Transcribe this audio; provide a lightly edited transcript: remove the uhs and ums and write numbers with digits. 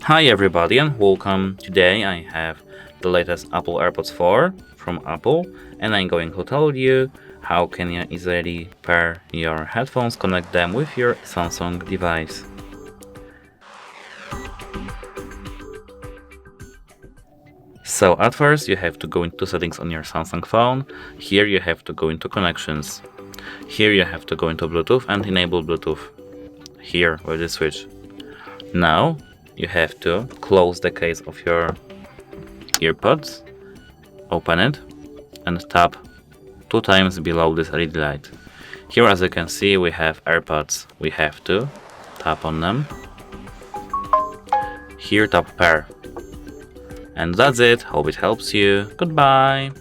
Hi everybody and welcome. Today I have the latest Apple AirPods 4 from Apple and I'm going to tell you how can you easily pair your headphones, connect them with your Samsung device. So at first you have to go into settings on your Samsung phone. Here you have to go into connections. Here you have to go into Bluetooth and enable Bluetooth. Here with the switch. Now you have to close the case of your AirPods, open it and tap 2 times below this LED light. Here as you can see we have AirPods. We have to tap on them. Here tap pair. And that's it. Hope it helps you. Goodbye.